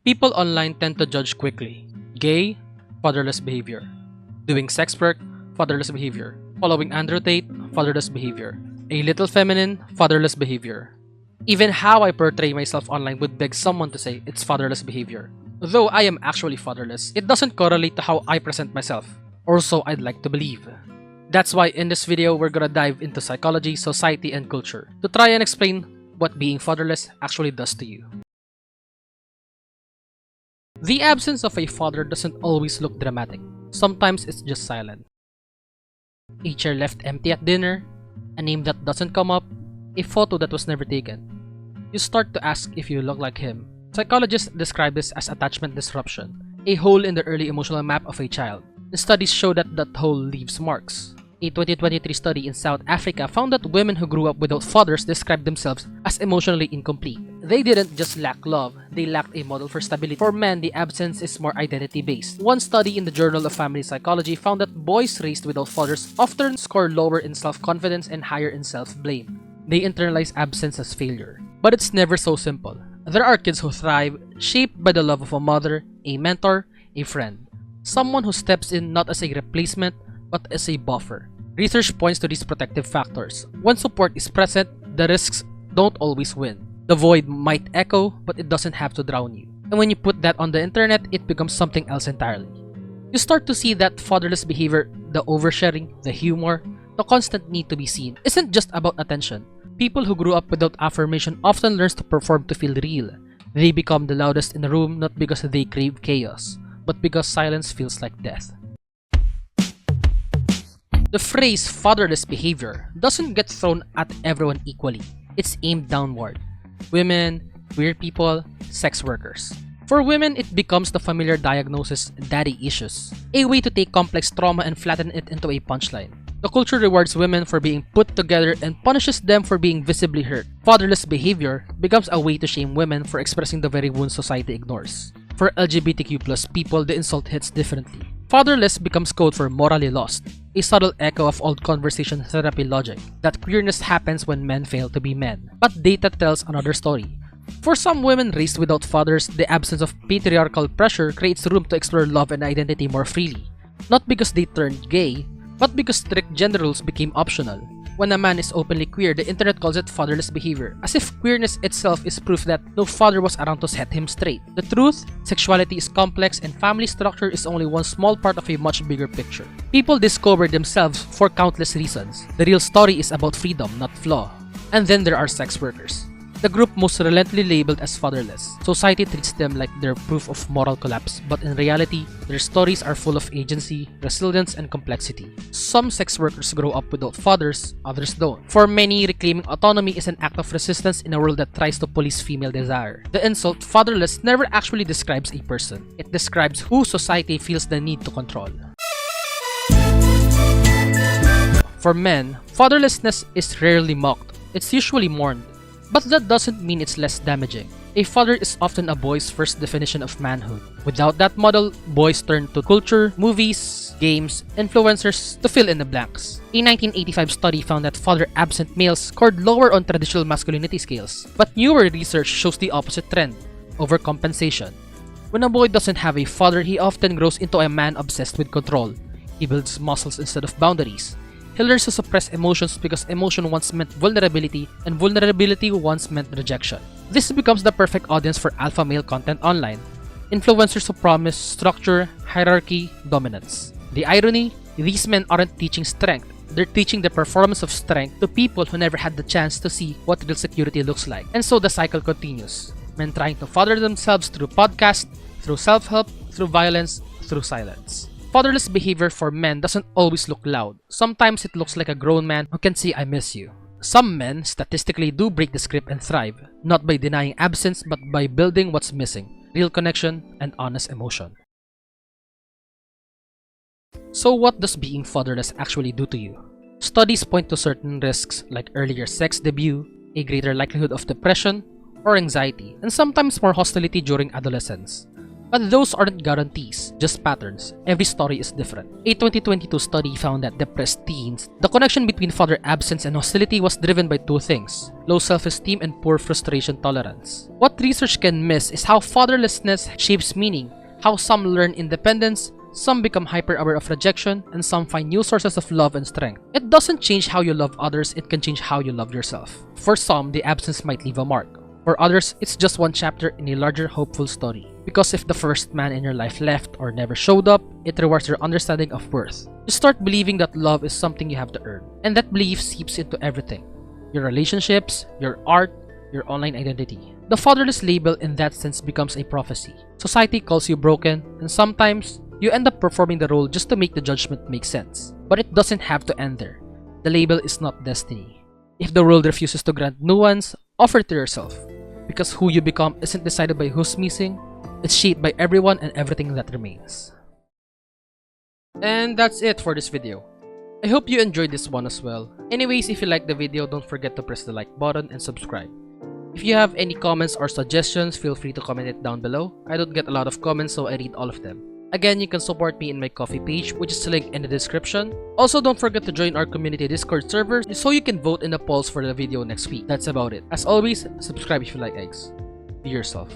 People online tend to judge quickly. Gay, fatherless behavior. Doing sex work, fatherless behavior. Following Andrew Tate, fatherless behavior. A little feminine, fatherless behavior. Even how I portray myself online would beg someone to say it's fatherless behavior. Though I am actually fatherless, it doesn't correlate to how I present myself, or so I'd like to believe. That's why in this video we're gonna dive into psychology, society, and culture to try and explain what being fatherless actually does to you. The absence of a father doesn't always look dramatic. Sometimes it's just silent. A chair left empty at dinner, a name that doesn't come up, a photo that was never taken. You start to ask if you look like him. Psychologists describe this as attachment disruption, a hole in the early emotional map of a child. The studies show that hole leaves marks. A 2023 study in South Africa found that women who grew up without fathers described themselves as emotionally incomplete. They didn't just lack love, they lacked a model for stability. For men, the absence is more identity-based. One study in the Journal of Family Psychology found that boys raised without fathers often score lower in self-confidence and higher in self-blame. They internalize absence as failure. But it's never so simple. There are kids who thrive, shaped by the love of a mother, a mentor, a friend. Someone who steps in not as a replacement, but as a buffer. Research points to these protective factors. When support is present, the risks don't always win. The void might echo, but it doesn't have to drown you. And when you put that on the internet, it becomes something else entirely. You start to see that fatherless behavior, the oversharing, the humor, the constant need to be seen, isn't just about attention. People who grew up without affirmation often learn to perform to feel real. They become the loudest in the room not because they crave chaos, but because silence feels like death. The phrase fatherless behavior doesn't get thrown at everyone equally. It's aimed downward. Women, queer people, sex workers. For women, it becomes the familiar diagnosis, daddy issues, a way to take complex trauma and flatten it into a punchline. The culture rewards women for being put together and punishes them for being visibly hurt. Fatherless behavior becomes a way to shame women for expressing the very wounds society ignores. For LGBTQ+ people, the insult hits differently. Fatherless becomes code for morally lost, a subtle echo of old conversation therapy logic, that queerness happens when men fail to be men. But data tells another story. For some women raised without fathers, the absence of patriarchal pressure creates room to explore love and identity more freely. Not because they turned gay, but because strict gender rules became optional. When a man is openly queer, the internet calls it fatherless behavior, as if queerness itself is proof that no father was around to set him straight. The truth, sexuality is complex and family structure is only one small part of a much bigger picture. People discover themselves for countless reasons. The real story is about freedom, not flaw. And then there are sex workers, the group most relentlessly labeled as fatherless. Society treats them like they're proof of moral collapse, but in reality, their stories are full of agency, resilience, and complexity. Some sex workers grow up without fathers, others don't. For many, reclaiming autonomy is an act of resistance in a world that tries to police female desire. The insult fatherless never actually describes a person. It describes who society feels the need to control. For men, fatherlessness is rarely mocked. It's usually mourned. But that doesn't mean it's less damaging. A father is often a boy's first definition of manhood. Without that model, boys turn to culture, movies, games, influencers to fill in the blanks. A 1985 study found that father-absent males scored lower on traditional masculinity scales. But newer research shows the opposite trend: overcompensation. When a boy doesn't have a father, he often grows into a man obsessed with control. He builds muscles instead of boundaries. He learns to suppress emotions because emotion once meant vulnerability and vulnerability once meant rejection. This becomes the perfect audience for alpha male content online. Influencers who promise structure, hierarchy, dominance. The irony? These men aren't teaching strength. They're teaching the performance of strength to people who never had the chance to see what real security looks like. And so the cycle continues. Men trying to father themselves through podcasts, through self-help, through violence, through silence. Fatherless behavior for men doesn't always look loud. Sometimes it looks like a grown man who can say I miss you. Some men statistically do break the script and thrive, not by denying absence but by building what's missing: real connection and honest emotion. So what does being fatherless actually do to you? Studies point to certain risks like earlier sex debut, a greater likelihood of depression or anxiety, and sometimes more hostility during adolescence. But those aren't guarantees, just patterns. Every story is different. A 2022 study found that depressed teens, the connection between father absence and hostility was driven by two things: low self-esteem and poor frustration tolerance. What research can miss is how fatherlessness shapes meaning, how some learn independence, some become hyper-aware of rejection, and some find new sources of love and strength. It doesn't change how you love others, it can change how you love yourself. For some, the absence might leave a mark. For others, it's just one chapter in a larger hopeful story. Because if the first man in your life left or never showed up, it rewards your understanding of worth. You start believing that love is something you have to earn. And that belief seeps into everything. Your relationships, your art, your online identity. The fatherless label in that sense becomes a prophecy. Society calls you broken, and sometimes you end up performing the role just to make the judgment make sense. But it doesn't have to end there. The label is not destiny. If the world refuses to grant nuance, offer it to yourself. Because who you become isn't decided by who's missing, it's shaped by everyone and everything that remains. And that's it for this video. I hope you enjoyed this one as well. Anyways, if you liked the video, don't forget to press the like button and subscribe. If you have any comments or suggestions, feel free to comment it down below. I don't get a lot of comments, so I read all of them. Again, you can support me in my Ko-fi page, which is linked in the description. Also, don't forget to join our community Discord server so you can vote in the polls for the video next week. That's about it. As always, subscribe if you like eggs. Be yourself.